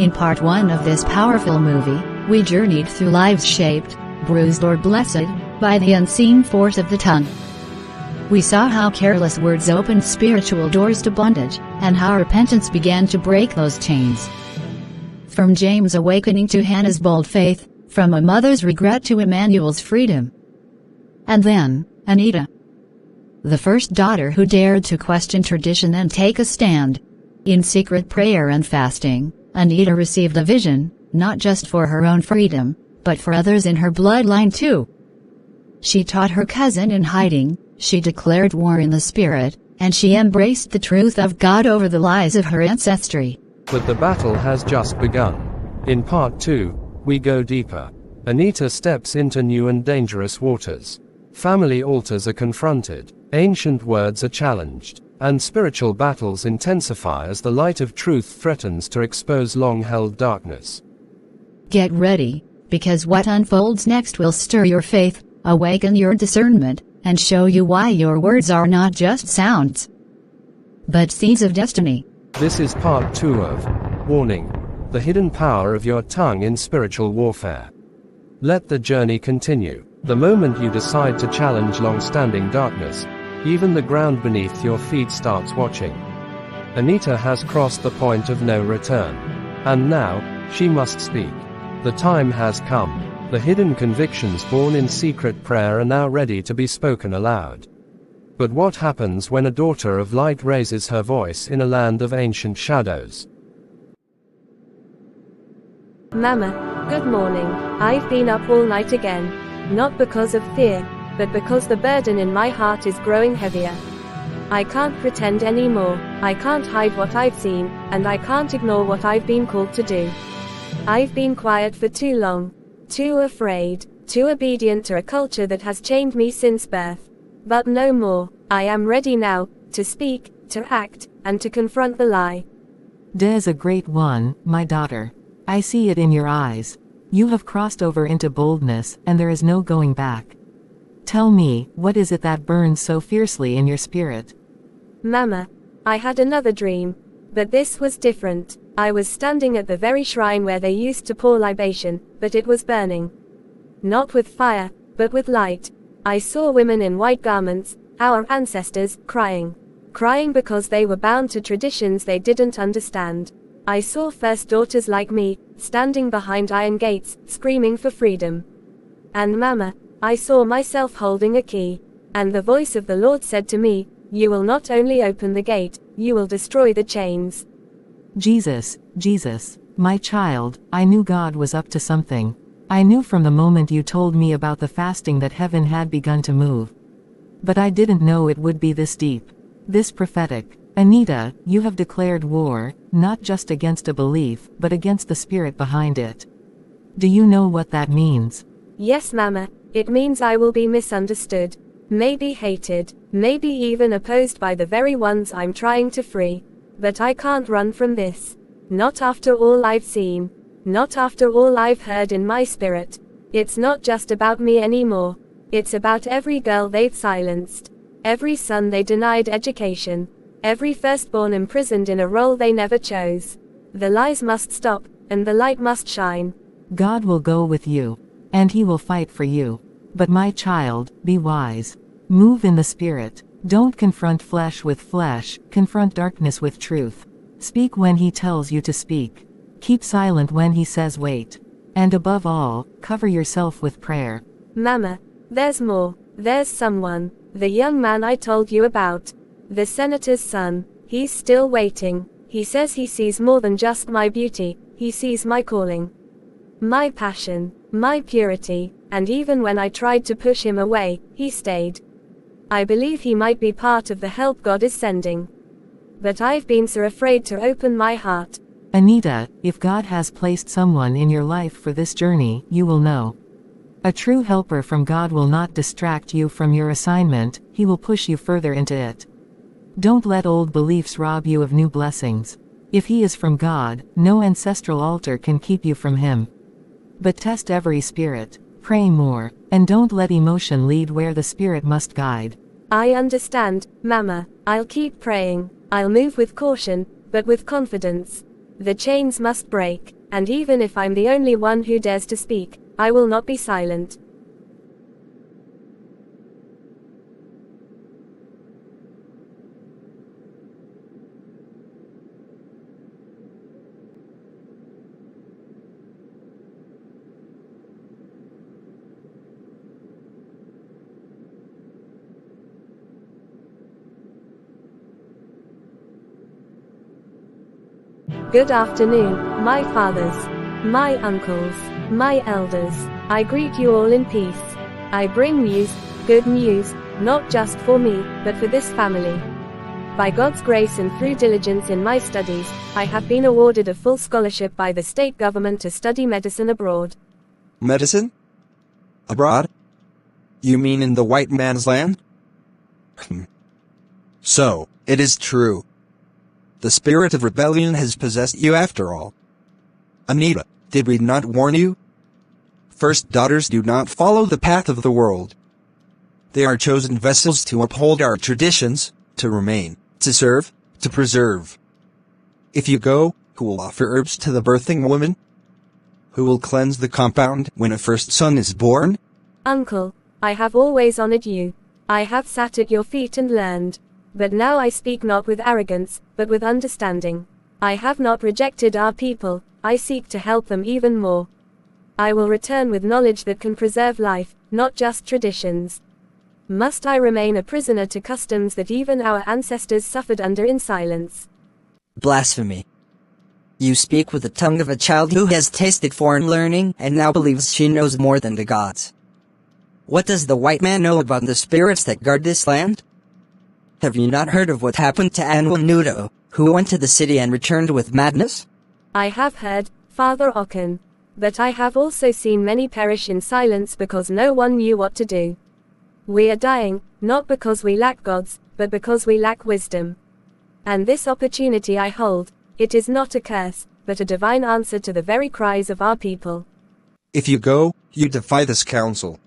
In part 1 of this powerful movie, we journeyed through lives shaped, bruised or blessed, by the unseen force of the tongue. We saw how careless words opened spiritual doors to bondage, and how repentance began to break those chains. From James' awakening to Hannah's bold faith, from a mother's regret to Emmanuel's freedom. And then, Anita, the first daughter who dared to question tradition and take a stand. In secret prayer and fasting, Anita received a vision, not just for her own freedom, but for others in her bloodline too. She taught her cousin in hiding, she declared war in the spirit, and she embraced the truth of God over the lies of her ancestry. But the battle has just begun. In part 2, we go deeper. Anita steps into new and dangerous waters. Family altars are confronted, ancient words are challenged, and spiritual battles intensify as the light of truth threatens to expose long-held darkness. Get ready, because what unfolds next will stir your faith, awaken your discernment, and show you why your words are not just sounds, but seeds of destiny. This is part 2 of Warning: The Hidden Power of Your Tongue in Spiritual Warfare. Let the journey continue. The moment you decide to challenge long-standing darkness, even the ground beneath your feet starts watching. Anita has crossed the point of no return. And now, she must speak. The time has come. The hidden convictions born in secret prayer are now ready to be spoken aloud. But what happens when a daughter of light raises her voice in a land of ancient shadows? Mama, good morning. I've been up all night again. Not because of fear, but because the burden in my heart is growing heavier. I can't pretend anymore, I can't hide what I've seen, and I can't ignore what I've been called to do. I've been quiet for too long, too afraid, too obedient to a culture that has chained me since birth. But no more. I am ready now, to speak, to act, and to confront the lie. Des a great one, my daughter. I see it in your eyes. You have crossed over into boldness, and there is no going back. Tell me, what is it that burns so fiercely in your spirit? Mama, I had another dream. But this was different. I was standing at the very shrine where they used to pour libation, but it was burning. Not with fire, but with light. I saw women in white garments, our ancestors, crying. Crying because they were bound to traditions they didn't understand. I saw first daughters like me, standing behind iron gates, screaming for freedom. And Mama, I saw myself holding a key. And the voice of the Lord said to me, "You will not only open the gate, you will destroy the chains." Jesus, my child, I knew God was up to something. I knew from the moment you told me about the fasting that heaven had begun to move. But I didn't know it would be this deep, this prophetic. Anita, you have declared war, not just against a belief, but against the spirit behind it. Do you know what that means? Yes, Mama, it means I will be misunderstood, maybe hated, maybe even opposed by the very ones I'm trying to free. But I can't run from this. Not after all I've seen. Not after all I've heard in my spirit. It's not just about me anymore. It's about every girl they've silenced. Every son they denied education. Every firstborn imprisoned in a role they never chose. The lies must stop, and the light must shine. God will go with you. And he will fight for you. But my child, be wise. Move in the spirit. Don't confront flesh with flesh, confront darkness with truth. Speak when he tells you to speak. Keep silent when he says wait. And above all, cover yourself with prayer. Mama, there's more. There's someone. The young man I told you about. The senator's son. He's still waiting. He says he sees more than just my beauty, he sees my calling. My passion, my purity, and even when I tried to push him away, he stayed. I believe he might be part of the help God is sending. But I've been so afraid to open my heart. Anita, if God has placed someone in your life for this journey, you will know. A true helper from God will not distract you from your assignment, he will push you further into it. Don't let old beliefs rob you of new blessings. If he is from God, no ancestral altar can keep you from him. But test every spirit, pray more, and don't let emotion lead where the spirit must guide. I understand, Mama. I'll keep praying. I'll move with caution, but with confidence. The chains must break, and even if I'm the only one who dares to speak, I will not be silent. Good afternoon, my fathers, my uncles, my elders. I greet you all in peace. I bring news, good news, not just for me, but for this family. By God's grace and through diligence in my studies, I have been awarded a full scholarship by the state government to study medicine abroad. Medicine? Abroad? You mean in the white man's land? So, it is true. The spirit of rebellion has possessed you after all. Anita, did we not warn you? First daughters do not follow the path of the world. They are chosen vessels to uphold our traditions, to remain, to serve, to preserve. If you go, who will offer herbs to the birthing woman? Who will cleanse the compound when a first son is born? Uncle, I have always honored you. I have sat at your feet and learned. But now I speak not with arrogance, but with understanding. I have not rejected our people, I seek to help them even more. I will return with knowledge that can preserve life, not just traditions. Must I remain a prisoner to customs that even our ancestors suffered under in silence? Blasphemy. You speak with the tongue of a child who has tasted foreign learning and now believes she knows more than the gods. What does the white man know about the spirits that guard this land? Have you not heard of what happened to Nudo, who went to the city and returned with madness? I have heard, Father Ocken. But I have also seen many perish in silence because no one knew what to do. We are dying, not because we lack gods, but because we lack wisdom. And this opportunity I hold, it is not a curse, but a divine answer to the very cries of our people. If you go, you defy this council.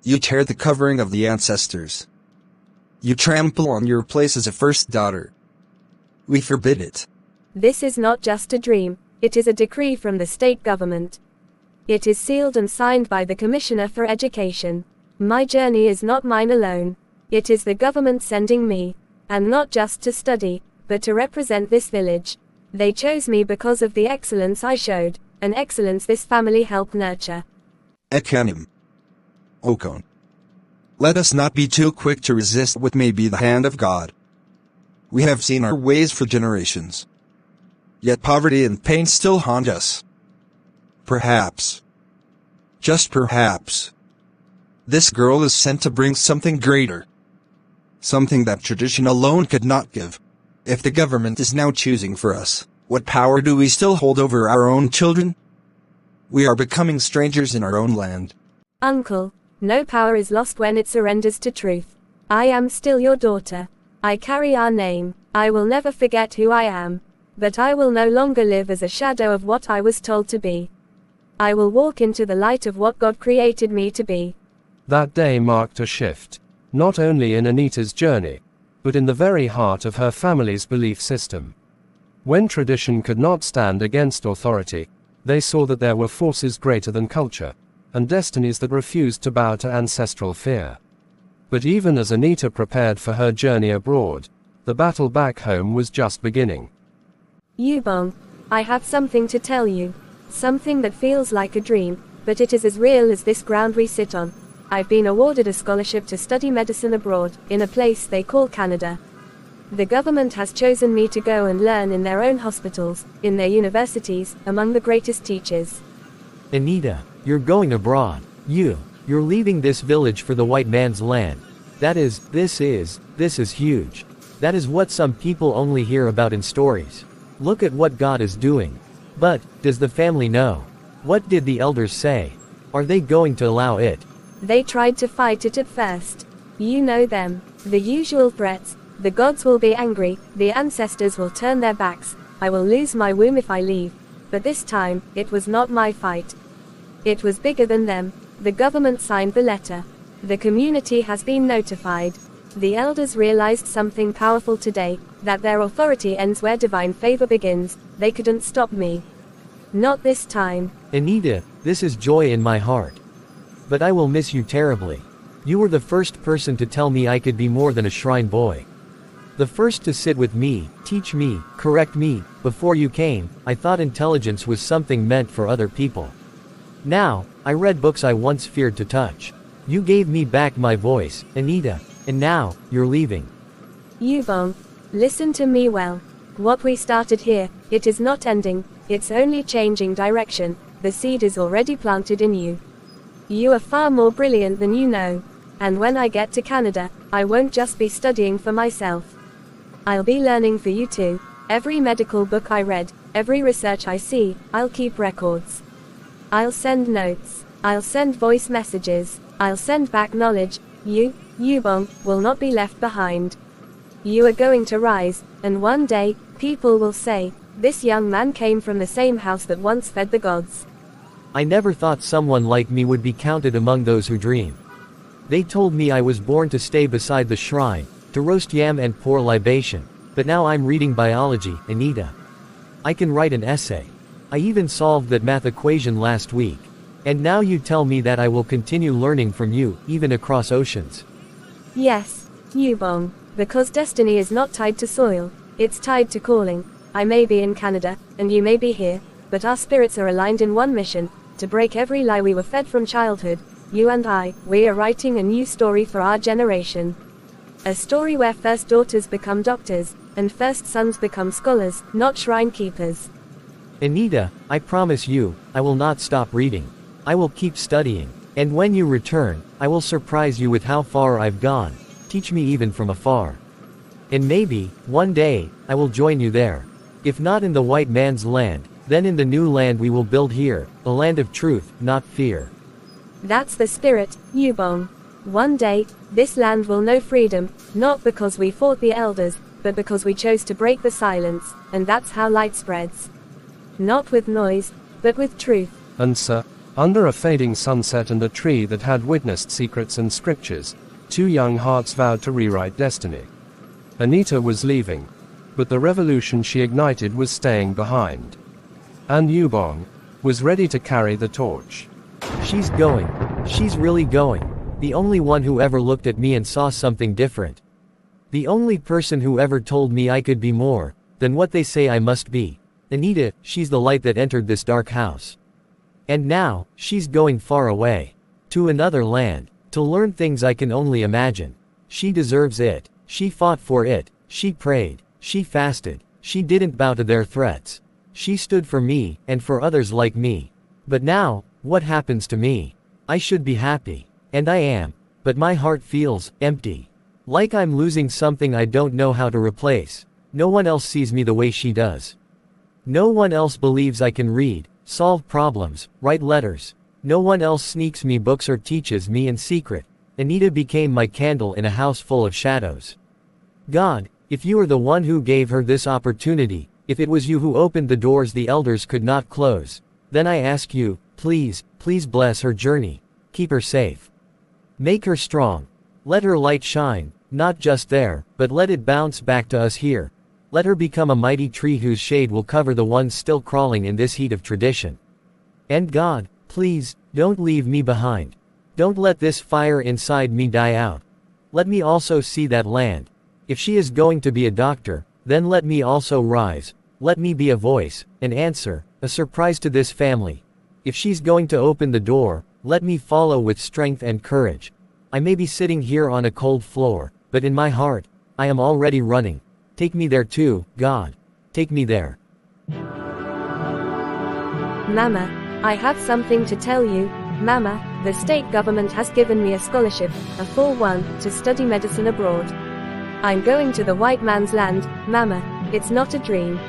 You tear the covering of the ancestors. You trample on your place as a first daughter. We forbid it. This is not just a dream, it is a decree from the state government. It is sealed and signed by the Commissioner for Education. My journey is not mine alone. It is the government sending me. And not just to study, but to represent this village. They chose me because of the excellence I showed, an excellence this family helped nurture. Ekanim. Okon. Let us not be too quick to resist what may be the hand of God. We have seen our ways for generations. Yet poverty and pain still haunt us. Perhaps, just perhaps, this girl is sent to bring something greater. Something that tradition alone could not give. If the government is now choosing for us, what power do we still hold over our own children? We are becoming strangers in our own land. Uncle, no power is lost when it surrenders to truth. I am still your daughter. I carry our name. I will never forget who I am. But I will no longer live as a shadow of what I was told to be. I will walk into the light of what God created me to be. That day marked a shift, not only in Anita's journey, but in the very heart of her family's belief system. When tradition could not stand against authority, they saw that there were forces greater than culture, and destinies that refused to bow to ancestral fear. But even as Anita prepared for her journey abroad, the battle back home was just beginning. Yubong, I have something to tell you. Something that feels like a dream, but it is as real as this ground we sit on. I've been awarded a scholarship to study medicine abroad, in a place they call Canada. The government has chosen me to go and learn in their own hospitals, in their universities, among the greatest teachers. Anita, you're going abroad. You're leaving this village for the white man's land. This is huge. That is what some people only hear about in stories. Look at what God is doing. But, does the family know? What did the elders say? Are they going to allow it? They tried to fight it at first. You know them. The usual threats. The gods will be angry, the ancestors will turn their backs, I will lose my womb if I leave. But this time, it was not my fight. It was bigger than them. The government signed the letter. The community has been notified. The elders realized something powerful today. That their authority ends where divine favor begins. They couldn't stop me. Not this time. Anita, this is joy in my heart. But I will miss you terribly. You were the first person to tell me I could be more than a shrine boy. The first to sit with me, teach me, correct me. Before you came, I thought intelligence was something meant for other people. Now, I read books I once feared to touch. You gave me back my voice, Anita, and now, you're leaving. Yubong, listen to me well. What we started here, it is not ending, it's only changing direction. The seed is already planted in you. You are far more brilliant than you know. And when I get to Canada, I won't just be studying for myself. I'll be learning for you too. Every medical book I read, every research I see, I'll keep records. I'll send notes. I'll send voice messages. I'll send back knowledge. You, Yubong, will not be left behind. You are going to rise, and one day, people will say, this young man came from the same house that once fed the gods. I never thought someone like me would be counted among those who dream. They told me I was born to stay beside the shrine, to roast yam and pour libation, but now I'm reading biology, Anita. I can write an essay. I even solved that math equation last week. And now you tell me that I will continue learning from you, even across oceans. Yes, Yubong, because destiny is not tied to soil, it's tied to calling. I may be in Canada, and you may be here, but our spirits are aligned in one mission, to break every lie we were fed from childhood. You and I, we are writing a new story for our generation. A story where first daughters become doctors, and first sons become scholars, not shrine keepers. Anita, I promise you, I will not stop reading. I will keep studying. And when you return, I will surprise you with how far I've gone. Teach me even from afar. And maybe, one day, I will join you there. If not in the white man's land, then in the new land we will build here, a land of truth, not fear. That's the spirit, Yubong. One day, this land will know freedom, not because we fought the elders, but because we chose to break the silence, and that's how light spreads. Not with noise, but with truth. And sir, under a fading sunset and a tree that had witnessed secrets and scriptures, two young hearts vowed to rewrite destiny. Anita was leaving, but the revolution she ignited was staying behind. And Yubong was ready to carry the torch. She's going. She's really going. The only one who ever looked at me and saw something different. The only person who ever told me I could be more than what they say I must be. Anita, she's the light that entered this dark house. And now, she's going far away. To another land. To learn things I can only imagine. She deserves it. She fought for it. She prayed. She fasted. She didn't bow to their threats. She stood for me, and for others like me. But now, what happens to me? I should be happy. And I am. But my heart feels empty. Like I'm losing something I don't know how to replace. No one else sees me the way she does. No one else believes I can read, solve problems, write letters. No one else sneaks me books or teaches me in secret. Anita became my candle in a house full of shadows. God, if you are the one who gave her this opportunity, if it was you who opened the doors the elders could not close, then I ask you, please, please bless her journey. Keep her safe. Make her strong. Let her light shine, not just there, but let it bounce back to us here. Let her become a mighty tree whose shade will cover the ones still crawling in this heat of tradition. And God, please, don't leave me behind. Don't let this fire inside me die out. Let me also see that land. If she is going to be a doctor, then let me also rise. Let me be a voice, an answer, a surprise to this family. If she's going to open the door, let me follow with strength and courage. I may be sitting here on a cold floor, but in my heart, I am already running. Take me there too, God. Take me there. Mama, I have something to tell you. Mama, the state government has given me a scholarship, a full one, to study medicine abroad. I'm going to the white man's land, Mama. It's not a dream.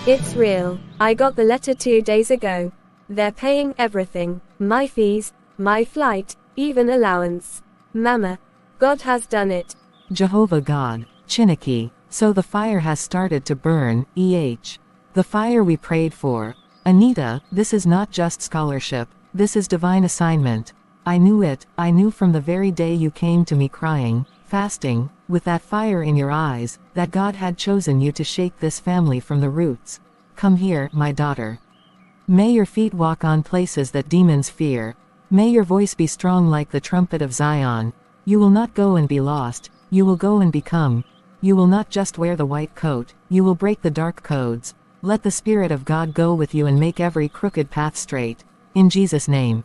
It's real. I got the letter 2 days ago. They're paying everything. My fees, my flight, even allowance. Mama, God has done it. Jehovah God, Chiniki, so the fire has started to burn, The fire we prayed for. Anita, this is not just scholarship, this is divine assignment. I knew it, I knew from the very day you came to me crying, fasting, with that fire in your eyes, that God had chosen you to shake this family from the roots. Come here, my daughter. May your feet walk on places that demons fear. May your voice be strong like the trumpet of Zion. You will not go and be lost, you will go and become. You will not just wear the white coat, you will break the dark codes. Let the Spirit of God go with you and make every crooked path straight. In Jesus' name.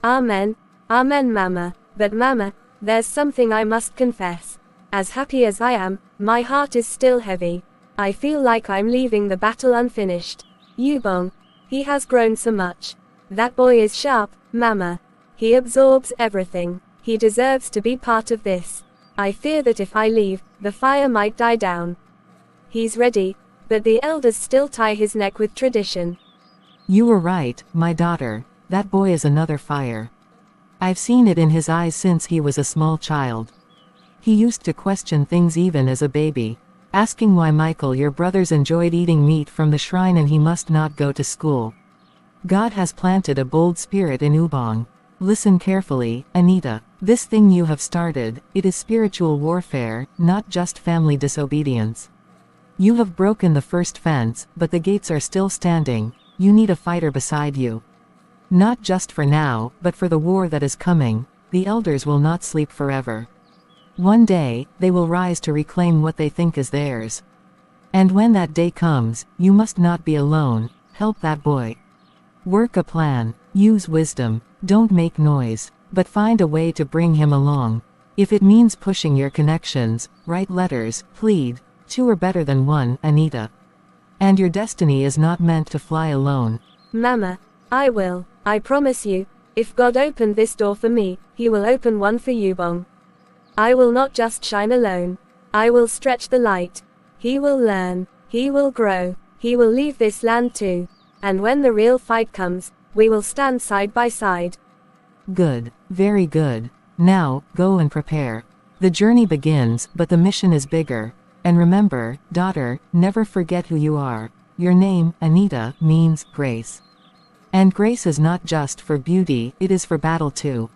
Amen. Amen, Mama. But Mama, there's something I must confess. As happy as I am, my heart is still heavy. I feel like I'm leaving the battle unfinished. Yubong, he has grown so much. That boy is sharp, Mama. He absorbs everything. He deserves to be part of this. I fear that if I leave, the fire might die down. He's ready, but the elders still tie his neck with tradition. You were right, my daughter. That boy is another fire. I've seen it in his eyes since he was a small child. He used to question things even as a baby, asking why Michael, your brothers, enjoyed eating meat from the shrine and he must not go to school. God has planted a bold spirit in Yubong. Listen carefully, Anita. This thing you have started, it is spiritual warfare, not just family disobedience. You have broken the first fence, but the gates are still standing. You need a fighter beside you. Not just for now, but for the war that is coming. The elders will not sleep forever. One day, they will rise to reclaim what they think is theirs. And when that day comes, you must not be alone. Help that boy. Work a plan. Use wisdom. Don't make noise, but find a way to bring him along. If it means pushing your connections, write letters, plead. 2 are better than 1, Anita. And your destiny is not meant to fly alone. Mama, I will. I promise you, if God opened this door for me, He will open one for Yubong. I will not just shine alone. I will stretch the light. He will learn. He will grow. He will leave this land too. And when the real fight comes, we will stand side by side. Good. Very good. Now, go and prepare. The journey begins, but the mission is bigger. And remember, daughter, never forget who you are. Your name, Anita, means grace. And grace is not just for beauty, it is for battle too.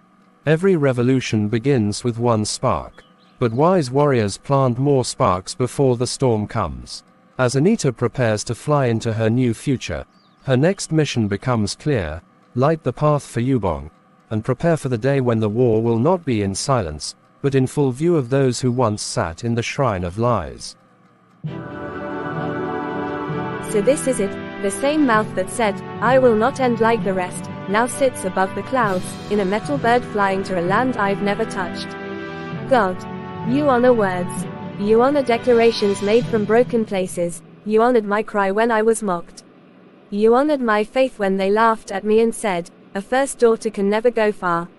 Every revolution begins with one spark. But wise warriors plant more sparks before the storm comes. As Anita prepares to fly into her new future, her next mission becomes clear: light the path for Yubong, and prepare for the day when the war will not be in silence, but in full view of those who once sat in the shrine of lies. So this is it, the same mouth that said, I will not end like the rest, now sits above the clouds, in a metal bird flying to a land I've never touched. God, you honor words. You honor declarations made from broken places. You honored my cry when I was mocked. You honored my faith when they laughed at me and said, a first daughter can never go far.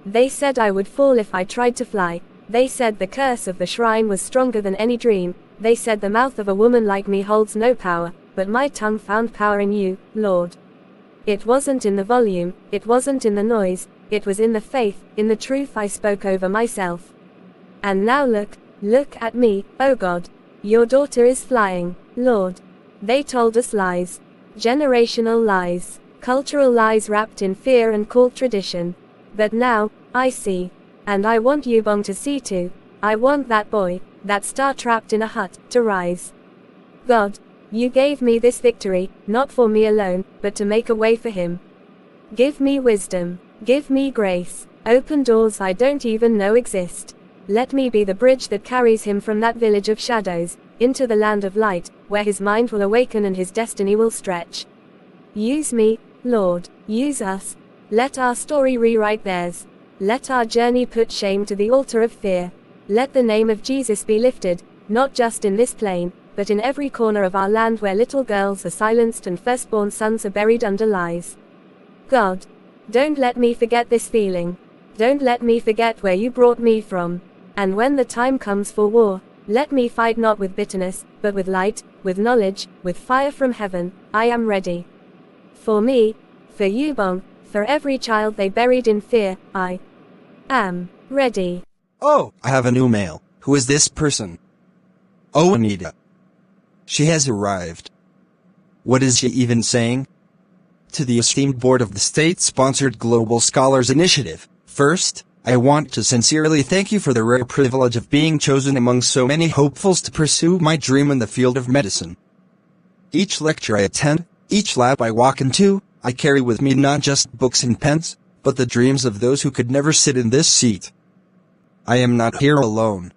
They said I would fall if I tried to fly. They said the curse of the shrine was stronger than any dream. They said the mouth of a woman like me holds no power, but my tongue found power in you, Lord. It wasn't in the volume, it wasn't in the noise, it was in the faith, in the truth I spoke over myself. And now look at me, oh God. Your daughter is flying, Lord. They told us lies. Generational lies. Cultural lies wrapped in fear and called tradition. But now, I see. And I want Yubong to see too. I want that boy, that star trapped in a hut, to rise. God, you gave me this victory, not for me alone, but to make a way for him. Give me wisdom. Give me grace. Open doors I don't even know exist. Let me be the bridge that carries him from that village of shadows, into the land of light, where his mind will awaken and his destiny will stretch. Use me, Lord. Use us. Let our story rewrite theirs. Let our journey put shame to the altar of fear. Let the name of Jesus be lifted, not just in this plain, but in every corner of our land where little girls are silenced and firstborn sons are buried under lies. God, don't let me forget this feeling. Don't let me forget where you brought me from. And when the time comes for war, let me fight not with bitterness, but with light, with knowledge, with fire from heaven. I am ready. For me, for Yubong, for every child they buried in fear, I am ready. Oh, I have a new mail. Who is this person? Oh, Anita. She has arrived. What is she even saying? To the esteemed board of the state-sponsored Global Scholars Initiative. First, I want to sincerely thank you for the rare privilege of being chosen among so many hopefuls to pursue my dream in the field of medicine. Each lecture I attend, each lab I walk into, I carry with me not just books and pens, but the dreams of those who could never sit in this seat. I am not here alone.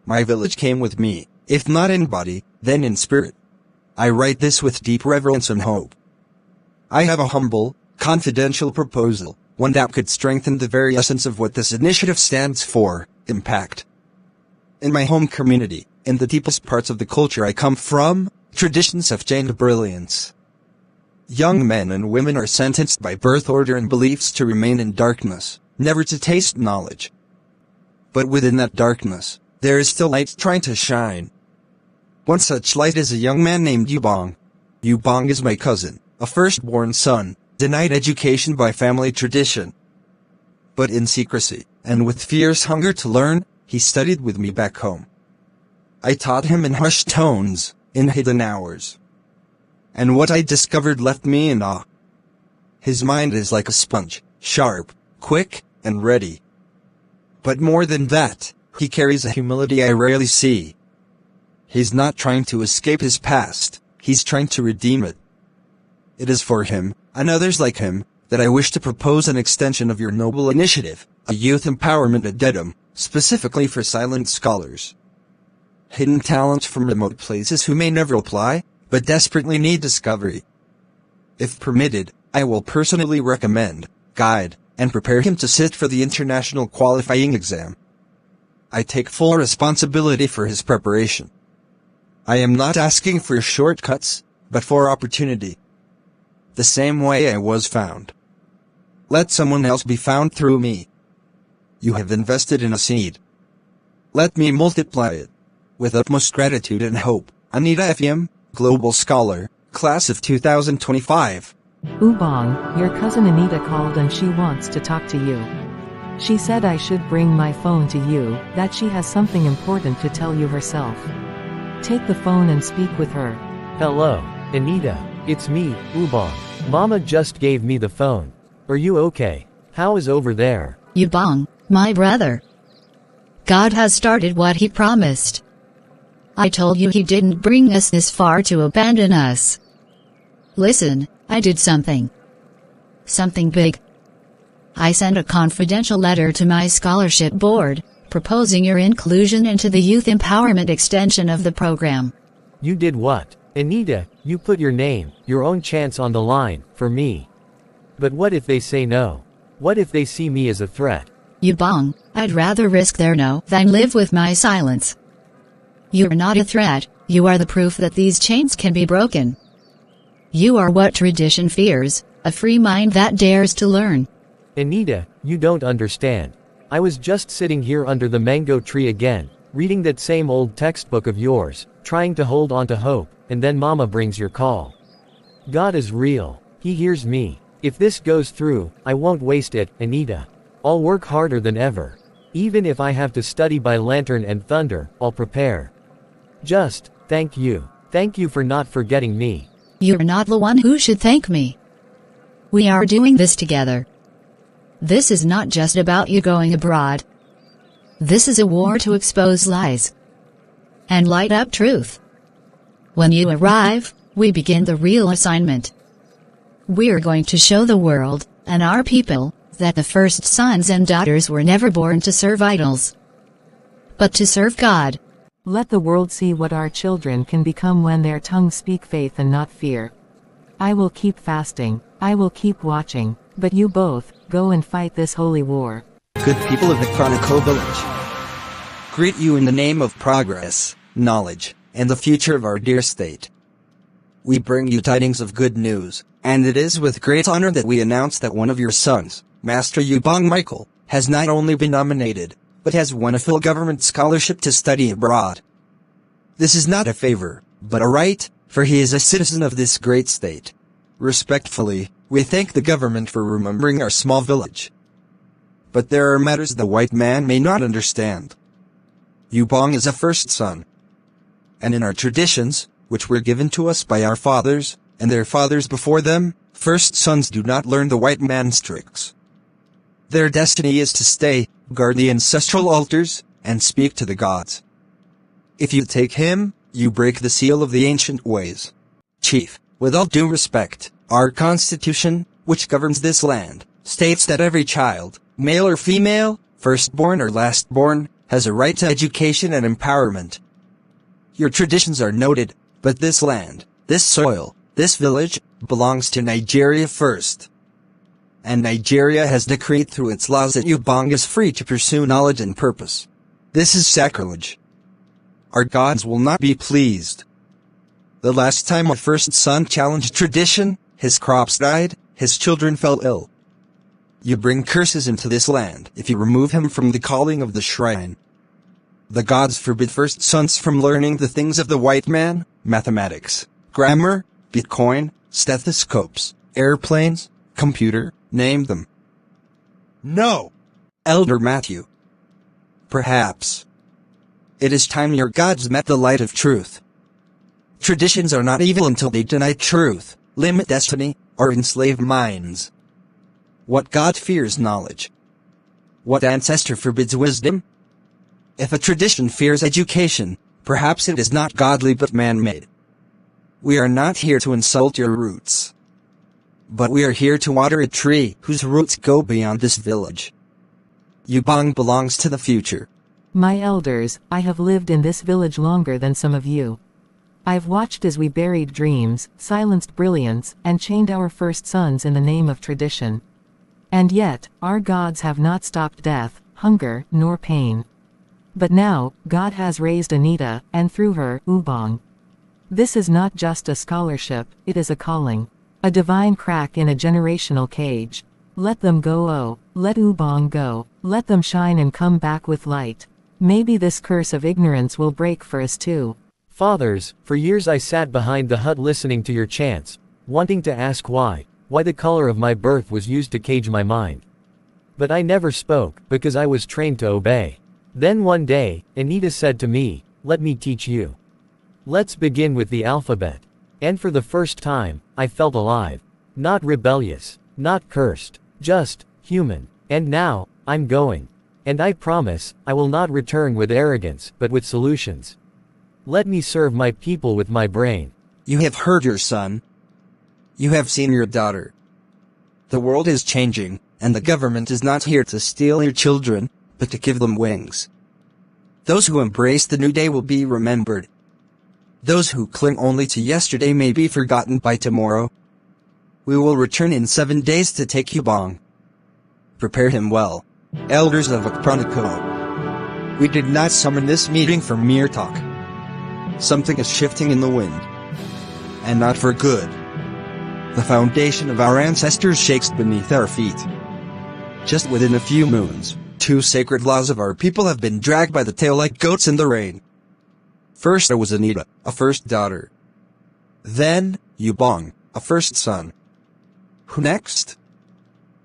My village came with me, if not in body, then in spirit. I write this with deep reverence and hope. I have a humble, confidential proposal, one that could strengthen the very essence of what this initiative stands for, impact. In my home community, in the deepest parts of the culture I come from, traditions have chained brilliance. Young men and women are sentenced by birth order and beliefs to remain in darkness, never to taste knowledge. But within that darkness, there is still light trying to shine. One such light is a young man named Yubong. Yubong is my cousin, a firstborn son, denied education by family tradition. But in secrecy, and with fierce hunger to learn, he studied with me back home. I taught him in hushed tones, in hidden hours. And what I discovered left me in awe. His mind is like a sponge, sharp, quick, and ready. But more than that, he carries a humility I rarely see. He's not trying to escape his past, he's trying to redeem it. It is for him, and others like him, that I wish to propose an extension of your noble initiative, a youth empowerment addendum, specifically for silent scholars. Hidden talents from remote places who may never apply, but desperately need discovery. If permitted, I will personally recommend, guide, and prepare him to sit for the international qualifying exam. I take full responsibility for his preparation. I am not asking for shortcuts, but for opportunity. The same way I was found. Let someone else be found through me. You have invested in a seed. Let me multiply it. With utmost gratitude and hope, Anita FM, Global Scholar, Class of 2025. Yubong, your cousin Anita called and she wants to talk to you. She said I should bring my phone to you, that she has something important to tell you herself. Take the phone and speak with her. Hello, Anita, it's me, Yubong. Mama just gave me the phone. Are you okay? How is over there? Yubong, my brother. God has started what he promised. I told you he didn't bring us this far to abandon us. Listen, I did something. Something big. I sent a confidential letter to my scholarship board, proposing your inclusion into the youth empowerment extension of the program. You did what? Anita, you put your name, your own chance on the line, for me. But what if they say no? What if they see me as a threat? Yubong, I'd rather risk their no than live with my silence. You're not a threat, you are the proof that these chains can be broken. You are what tradition fears, a free mind that dares to learn. Anita, you don't understand. I was just sitting here under the mango tree again, reading that same old textbook of yours, trying to hold on to hope, and then Mama brings your call. God is real. He hears me. If this goes through, I won't waste it, Anita. I'll work harder than ever. Even if I have to study by lantern and thunder, I'll prepare. Just, thank you. Thank you for not forgetting me. You're not the one who should thank me. We are doing this together. This is not just about you going abroad. This is a war to expose lies and light up truth. When you arrive, we begin the real assignment. We're going to show the world, and our people, that the first sons and daughters were never born to serve idols, but to serve God. Let the world see what our children can become when their tongues speak faith and not fear. I will keep fasting, I will keep watching, but you both, go and fight this holy war. Good people of the Chronicle Village, greet you in the name of progress, knowledge, and the future of our dear state. We bring you tidings of good news, and it is with great honor that we announce that one of your sons, Master Yubong Michael, has not only been nominated, but has won a full government scholarship to study abroad. This is not a favor, but a right, for he is a citizen of this great state. Respectfully, we thank the government for remembering our small village. But there are matters the white man may not understand. Yubong is a first son. And in our traditions, which were given to us by our fathers, and their fathers before them, first sons do not learn the white man's tricks. Their destiny is to stay, guard the ancestral altars, and speak to the gods. If you take him, you break the seal of the ancient ways. Chief, with all due respect, our constitution, which governs this land, states that every child, male or female, firstborn or lastborn, has a right to education and empowerment. Your traditions are noted, but this land, this soil, this village, belongs to Nigeria first. And Nigeria has decreed through its laws that Yubong is free to pursue knowledge and purpose. This is sacrilege. Our gods will not be pleased. The last time a first son challenged tradition, his crops died, his children fell ill. You bring curses into this land if you remove him from the calling of the shrine. The gods forbid first sons from learning the things of the white man, mathematics, grammar, Bitcoin, stethoscopes, airplanes, computer, name them. No! Elder Matthew. Perhaps. It is time your gods met the light of truth. Traditions are not evil until they deny truth, limit destiny, or enslave minds. What god fears knowledge? What ancestor forbids wisdom? If a tradition fears education, perhaps it is not godly but man-made. We are not here to insult your roots. But we are here to water a tree whose roots go beyond this village. Yubong belongs to the future. My elders, I have lived in this village longer than some of you. I've watched as we buried dreams, silenced brilliance, and chained our first sons in the name of tradition. And yet, our gods have not stopped death, hunger, nor pain. But now, God has raised Anita, and through her, Yubong. This is not just a scholarship, it is a calling. A divine crack in a generational cage. Let them go, oh, let Yubong go, let them shine and come back with light. Maybe this curse of ignorance will break for us too. Fathers, for years I sat behind the hut listening to your chants, wanting to ask why the color of my birth was used to cage my mind. But I never spoke, because I was trained to obey. Then one day, Anita said to me, "Let me teach you. Let's begin with the alphabet." And for the first time, I felt alive. Not rebellious, not cursed, just human. And now, I'm going. And I promise, I will not return with arrogance, but with solutions. Let me serve my people with my brain. You have heard your son. You have seen your daughter. The world is changing, and the government is not here to steal your children, but to give them wings. Those who embrace the new day will be remembered. Those who cling only to yesterday may be forgotten by tomorrow. We will return in 7 days to take Yubong. Prepare him well. Elders of Akroniko. We did not summon this meeting for mere talk. Something is shifting in the wind. And not for good. The foundation of our ancestors shakes beneath our feet. Just within a few moons, 2 sacred laws of our people have been dragged by the tail like goats in the rain. First there was Anita, a first daughter. Then, Yubong, a first son. Who next?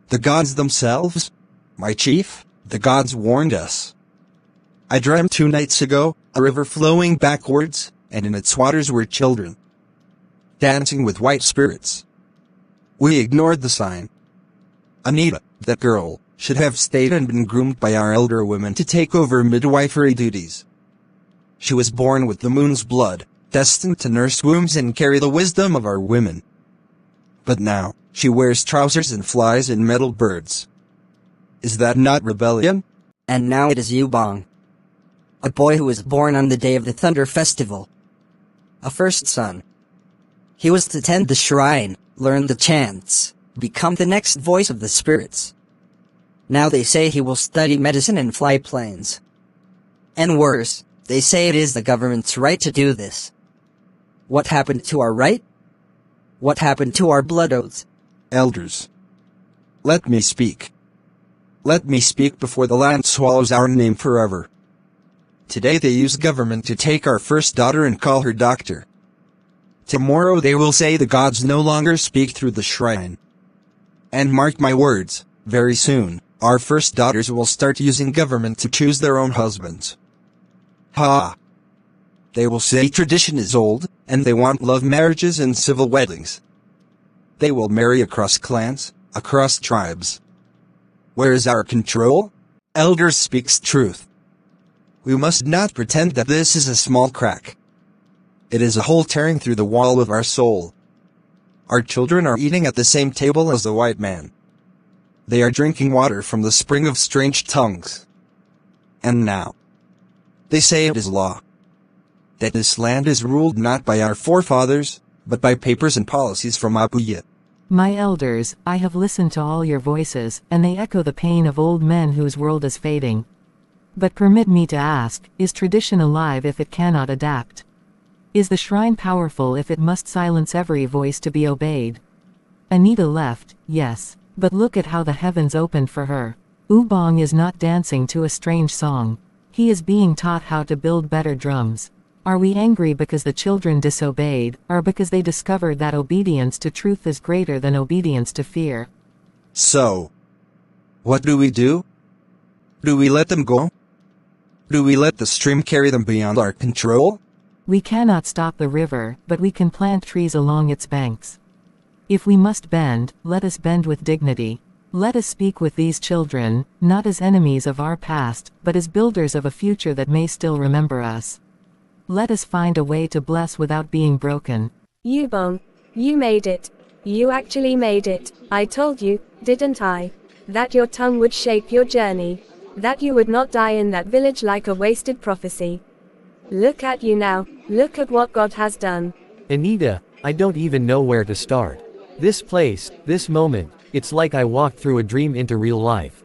The gods themselves? My chief, the gods warned us. I dreamt 2 nights ago, a river flowing backwards, and in its waters were children. Dancing with white spirits. We ignored the sign. Anita, that girl, should have stayed and been groomed by our elder women to take over midwifery duties. She was born with the moon's blood, destined to nurse wombs and carry the wisdom of our women. But now, she wears trousers and flies in metal birds. Is that not rebellion? And now it is Yubong. A boy who was born on the day of the Thunder Festival. A first son. He was to tend the shrine, learn the chants, become the next voice of the spirits. Now they say he will study medicine and fly planes. And worse, they say it is the government's right to do this. What happened to our right? What happened to our blood oaths? Elders. Let me speak. Let me speak before the land swallows our name forever. Today they use government to take our first daughter and call her doctor. Tomorrow they will say the gods no longer speak through the shrine. And mark my words, very soon, our first daughters will start using government to choose their own husbands. Ha! They will say tradition is old, and they want love marriages and civil weddings. They will marry across clans, across tribes. Where is our control? Elders speaks truth. We must not pretend that this is a small crack. It is a hole tearing through the wall of our soul. Our children are eating at the same table as the white man. They are drinking water from the spring of strange tongues. And now, they say it is law. That this land is ruled not by our forefathers, but by papers and policies from Apuya. My elders, I have listened to all your voices, and they echo the pain of old men whose world is fading. But permit me to ask, is tradition alive if it cannot adapt? Is the shrine powerful if it must silence every voice to be obeyed? Anita left, yes, but look at how the heavens opened for her. Yubong is not dancing to a strange song. He is being taught how to build better drums. Are we angry because the children disobeyed, or because they discovered that obedience to truth is greater than obedience to fear? So, what do we do? Do we let them go? Do we let the stream carry them beyond our control? We cannot stop the river, but we can plant trees along its banks. If we must bend, let us bend with dignity. Let us speak with these children, not as enemies of our past, but as builders of a future that may still remember us. Let us find a way to bless without being broken. Yubong, you made it. You actually made it. I told you, didn't I? That your tongue would shape your journey. That you would not die in that village like a wasted prophecy. Look at you now. Look at what God has done. Anita, I don't even know where to start. This place, this moment, it's like I walked through a dream into real life.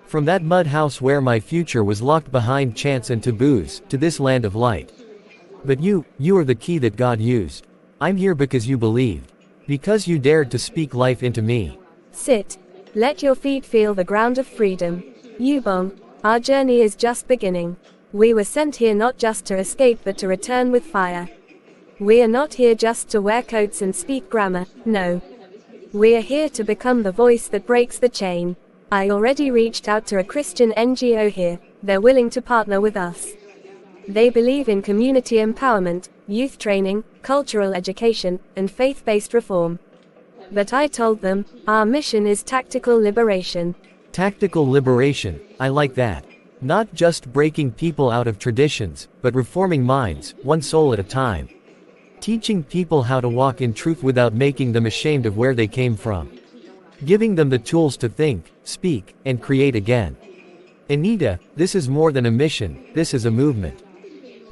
From that mud house where my future was locked behind chants and taboos, to this land of light. But you are the key that God used. I'm here because you believed. Because you dared to speak life into me. Sit. Let your feet feel the ground of freedom. Yubong, our journey is just beginning. We were sent here not just to escape but to return with fire. We are not here just to wear coats and speak grammar, no. We are here to become the voice that breaks the chain. I already reached out to a Christian NGO here. They're willing to partner with us. They believe in community empowerment, youth training, cultural education, and faith-based reform. But I told them, our mission is tactical liberation. Tactical liberation, I like that. Not just breaking people out of traditions, but reforming minds, one soul at a time. Teaching people how to walk in truth without making them ashamed of where they came from. Giving them the tools to think, speak, and create again. Anita, this is more than a mission, this is a movement.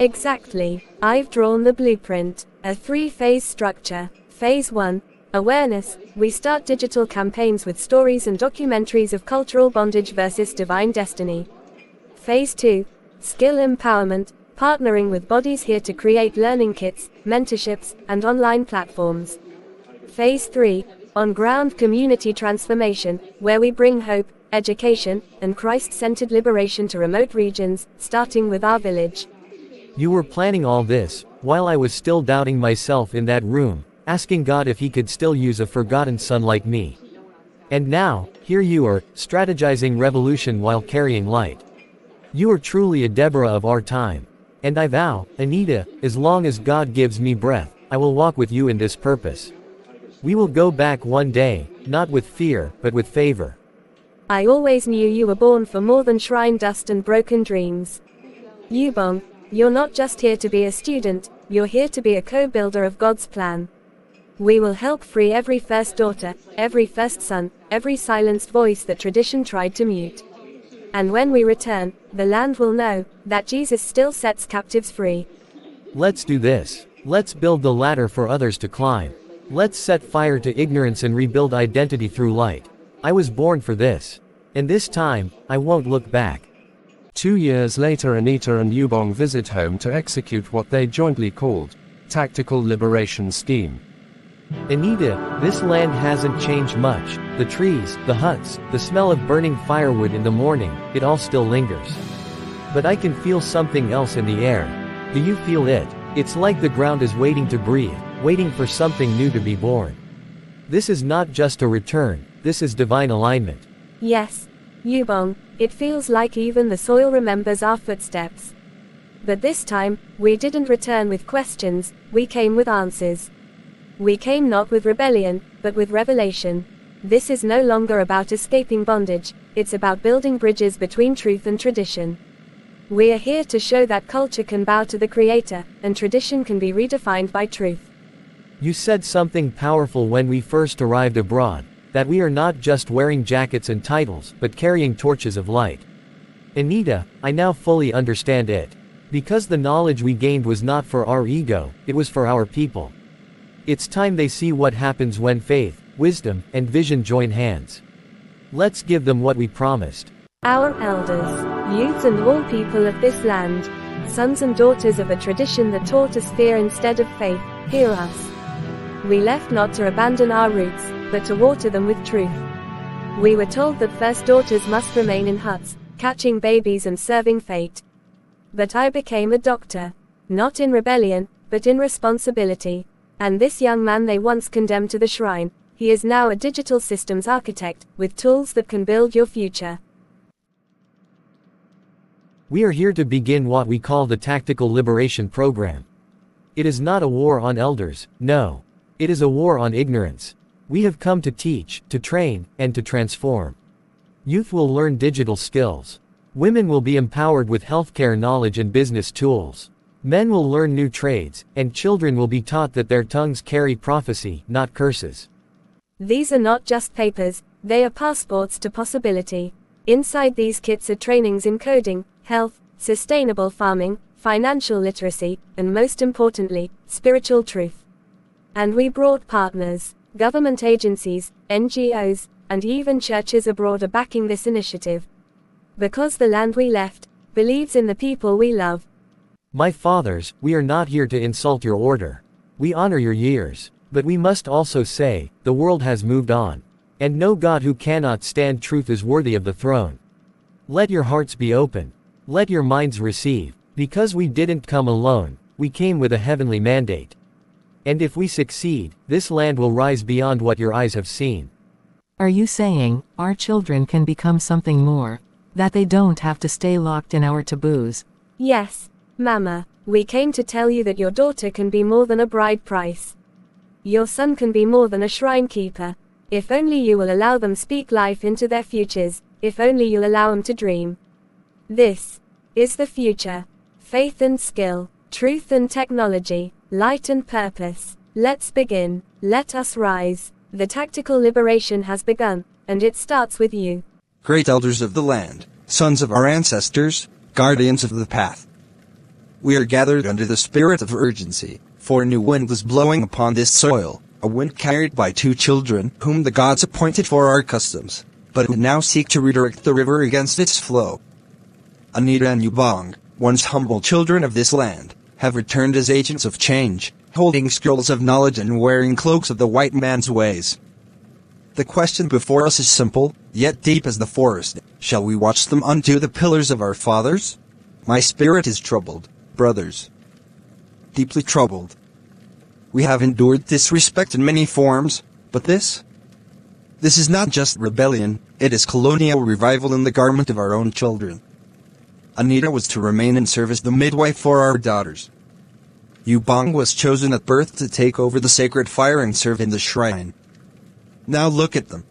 Exactly. I've drawn the blueprint, a 3-phase structure. Phase 1, awareness. We start digital campaigns with stories and documentaries of cultural bondage versus divine destiny. Phase 2, skill empowerment, partnering with bodies here to create learning kits, mentorships, and online platforms. Phase 3, on-ground community transformation, where we bring hope, education, and Christ-centered liberation to remote regions, starting with our village. You were planning all this, while I was still doubting myself in that room, asking God if he could still use a forgotten son like me. And now, here you are, strategizing revolution while carrying light. You are truly a Deborah of our time. And I vow, Anita, as long as God gives me breath, I will walk with you in this purpose. We will go back one day, not with fear, but with favor. I always knew you were born for more than shrine dust and broken dreams. Yubong, you're not just here to be a student, you're here to be a co-builder of God's plan. We will help free every first daughter, every first son, every silenced voice that tradition tried to mute. And when we return, the land will know that Jesus still sets captives free. Let's do this. Let's build the ladder for others to climb. Let's set fire to ignorance and rebuild identity through light. I was born for this. And this time, I won't look back. 2 years later, Anita and Yubong visit home to execute what they jointly called Tactical Liberation Scheme. Anita, this land hasn't changed much. The trees, the huts, the smell of burning firewood in the morning, it all still lingers. But I can feel something else in the air. Do you feel it? It's like the ground is waiting to breathe, waiting for something new to be born. This is not just a return, this is divine alignment. Yes, Yubong, it feels like even the soil remembers our footsteps. But this time, we didn't return with questions, we came with answers. We came not with rebellion, but with revelation. This is no longer about escaping bondage, it's about building bridges between truth and tradition. We are here to show that culture can bow to the Creator, and tradition can be redefined by truth. You said something powerful when we first arrived abroad, that we are not just wearing jackets and titles, but carrying torches of light. Anita, I now fully understand it. Because the knowledge we gained was not for our ego, it was for our people. It's time they see what happens when faith, wisdom, and vision join hands. Let's give them what we promised. Our elders, youths and all people of this land, sons and daughters of a tradition that taught us fear instead of faith, hear us. We left not to abandon our roots, but to water them with truth. We were told that first daughters must remain in huts, catching babies and serving fate. But I became a doctor, not in rebellion, but in responsibility. And this young man they once condemned to the shrine, he is now a digital systems architect, with tools that can build your future. We are here to begin what we call the Tactical Liberation Program. It is not a war on elders, no. It is a war on ignorance. We have come to teach, to train, and to transform. Youth will learn digital skills. Women will be empowered with healthcare knowledge and business tools. Men will learn new trades, and children will be taught that their tongues carry prophecy, not curses. These are not just papers, they are passports to possibility. Inside these kits are trainings in coding, health, sustainable farming, financial literacy, and most importantly, spiritual truth. And we brought partners, government agencies, NGOs, and even churches abroad are backing this initiative. Because the land we left believes in the people we love. My fathers, we are not here to insult your order. We honor your years. But we must also say, the world has moved on. And no God who cannot stand truth is worthy of the throne. Let your hearts be open. Let your minds receive. Because we didn't come alone, we came with a heavenly mandate. And if we succeed, this land will rise beyond what your eyes have seen. Are you saying, our children can become something more? That they don't have to stay locked in our taboos? Yes, Mama, we came to tell you that your daughter can be more than a bride price. Your son can be more than a shrine keeper. If only you will allow them speak life into their futures, if only you'll allow them to dream. This is the future. Faith and skill, truth and technology, light and purpose. Let's begin. Let us rise. The tactical liberation has begun, and it starts with you. Great elders of the land, sons of our ancestors, guardians of the path. We are gathered under the spirit of urgency, for a new wind was blowing upon this soil, a wind carried by two children whom the gods appointed for our customs, but who now seek to redirect the river against its flow. Anita and Yubong, once humble children of this land, have returned as agents of change, holding scrolls of knowledge and wearing cloaks of the white man's ways. The question before us is simple, yet deep as the forest. Shall we watch them undo the pillars of our fathers? My spirit is troubled, brothers. Deeply troubled. We have endured disrespect in many forms, but this is not just rebellion, it is colonial revival in the garment of our own children. Anita was to remain in service the midwife for our daughters. Yubong was chosen at birth to take over the sacred fire and serve in the shrine. Now look at them.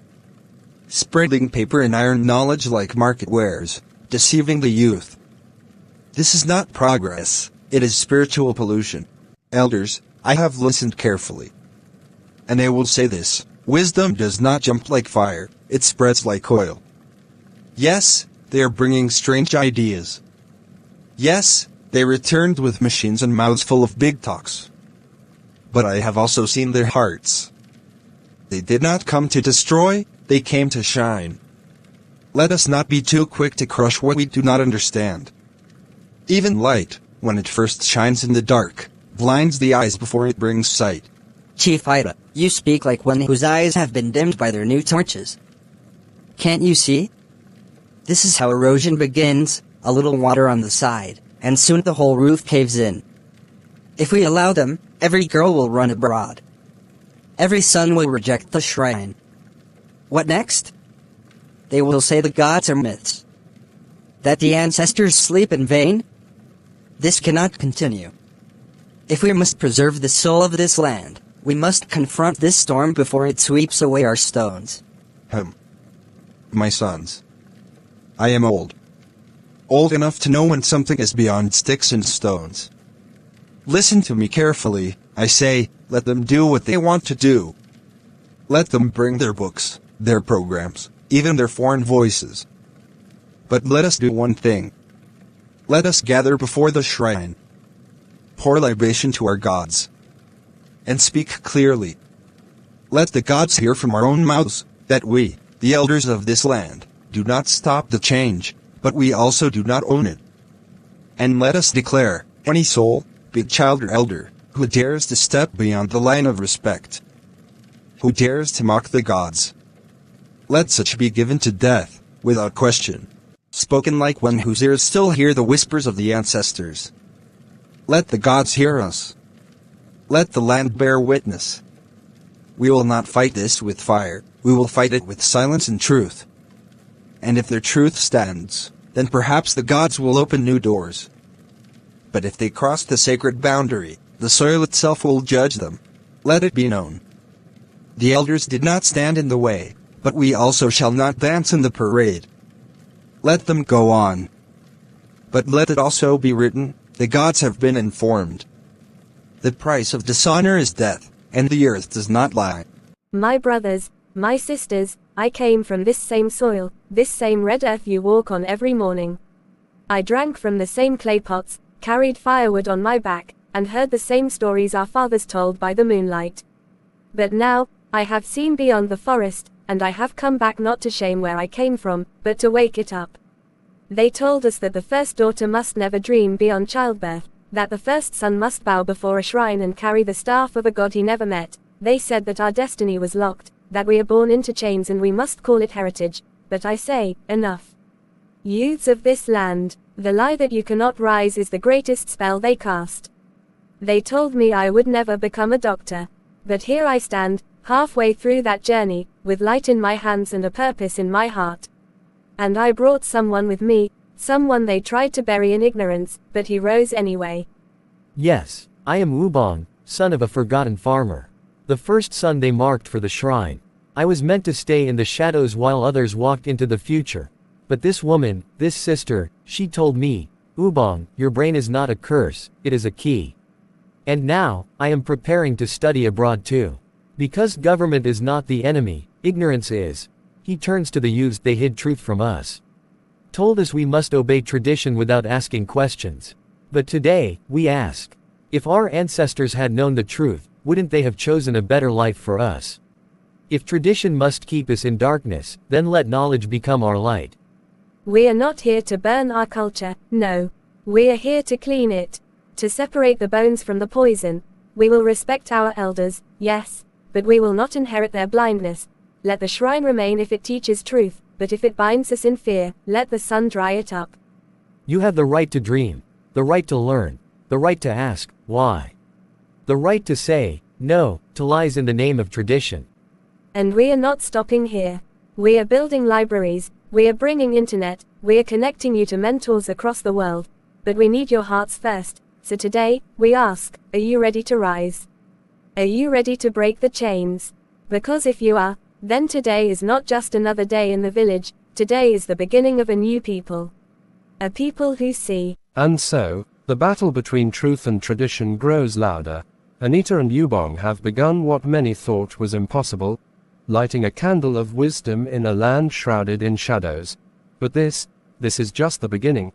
Spreading paper and iron knowledge like market wares, deceiving the youth. This is not progress, it is spiritual pollution. Elders, I have listened carefully. And I will say this, wisdom does not jump like fire, it spreads like oil. Yes, they are bringing strange ideas. Yes, they returned with machines and mouths full of big talks. But I have also seen their hearts. They did not come to destroy, they came to shine. Let us not be too quick to crush what we do not understand. Even light, when it first shines in the dark, blinds the eyes before it brings sight. Chief Ida, you speak like one whose eyes have been dimmed by their new torches. Can't you see? This is how erosion begins, a little water on the side, and soon the whole roof caves in. If we allow them, every girl will run abroad. Every son will reject the shrine. What next? They will say the gods are myths. That the ancestors sleep in vain? This cannot continue. If we must preserve the soul of this land, we must confront this storm before it sweeps away our stones. My sons. I am old. Old enough to know when something is beyond sticks and stones. Listen to me carefully, I say, let them do what they want to do. Let them bring their books, their programs, even their foreign voices. But let us do one thing. Let us gather before the shrine. Pour libation to our gods. And speak clearly. Let the gods hear from our own mouths, that we, the elders of this land, do not stop the change, but we also do not own it. And let us declare, any soul, big child or elder, who dares to step beyond the line of respect, who dares to mock the gods, let such be given to death, without question, spoken like one whose ears still hear the whispers of the ancestors. Let the gods hear us. Let the land bear witness. We will not fight this with fire, we will fight it with silence and truth. And if their truth stands, then perhaps the gods will open new doors. But if they cross the sacred boundary, the soil itself will judge them. Let it be known. The elders did not stand in the way, but we also shall not dance in the parade. Let them go on. But let it also be written, the gods have been informed. The price of dishonor is death, and the earth does not lie. My brothers, my sisters, I came from this same soil, this same red earth you walk on every morning. I drank from the same clay pots, carried firewood on my back, and heard the same stories our fathers told by the moonlight. But now, I have seen beyond the forest, and I have come back not to shame where I came from, but to wake it up. They told us that the first daughter must never dream beyond childbirth, that the first son must bow before a shrine and carry the staff of a god he never met. They said that our destiny was locked, that we are born into chains and we must call it heritage, but I say, enough. Youths of this land, the lie that you cannot rise is the greatest spell they cast. They told me I would never become a doctor. But here I stand, halfway through that journey, with light in my hands and a purpose in my heart. And I brought someone with me, someone they tried to bury in ignorance, but he rose anyway. Yes, I am Yubong, son of a forgotten farmer. The first son they marked for the shrine. I was meant to stay in the shadows while others walked into the future. But this woman, this sister, she told me, Yubong, your brain is not a curse, it is a key. And now, I am preparing to study abroad too. Because government is not the enemy, ignorance is. He turns to the youths they hid truth from us. Told us we must obey tradition without asking questions. But today, we ask. If our ancestors had known the truth, wouldn't they have chosen a better life for us? If tradition must keep us in darkness, then let knowledge become our light. We are not here to burn our culture, no. We are here to clean it. To separate the bones from the poison. We will respect our elders, yes, but we will not inherit their blindness. Let the shrine remain if it teaches truth, but if it binds us in fear, let the sun dry it up. You have the right to dream, the right to learn, the right to ask, why? The right to say, no, to lies in the name of tradition. And we are not stopping here. We are building libraries, we are bringing internet, we are connecting you to mentors across the world. But we need your hearts first. So today, we ask, are you ready to rise? Are you ready to break the chains? Because if you are, then today is not just another day in the village, today is the beginning of a new people. A people who see. And so, the battle between truth and tradition grows louder. Anita and Yubong have begun what many thought was impossible, lighting a candle of wisdom in a land shrouded in shadows. But this is just the beginning.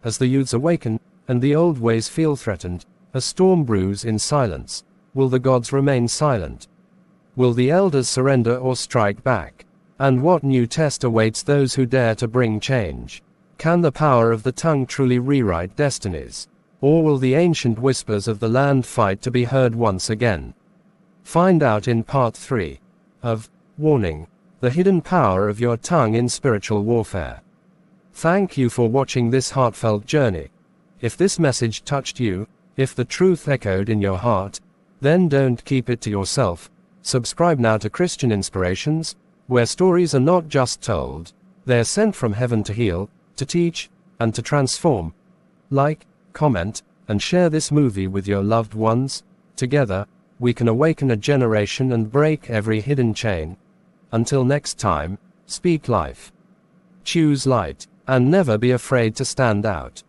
As the youths awaken, and the old ways feel threatened, a storm brews in silence. Will the gods remain silent? Will the elders surrender or strike back? And what new test awaits those who dare to bring change? Can the power of the tongue truly rewrite destinies? Or will the ancient whispers of the land fight to be heard once again? Find out in part 3 of Warning, the hidden power of your tongue in spiritual warfare. Thank you for watching this heartfelt journey. If this message touched you, if the truth echoed in your heart, then don't keep it to yourself. Subscribe now to Christian Inspirations, where stories are not just told, they're sent from heaven to heal, to teach, and to transform. Like, comment, and share this movie with your loved ones. Together, we can awaken a generation and break every hidden chain. Until next time, speak life. Choose light. And never be afraid to stand out.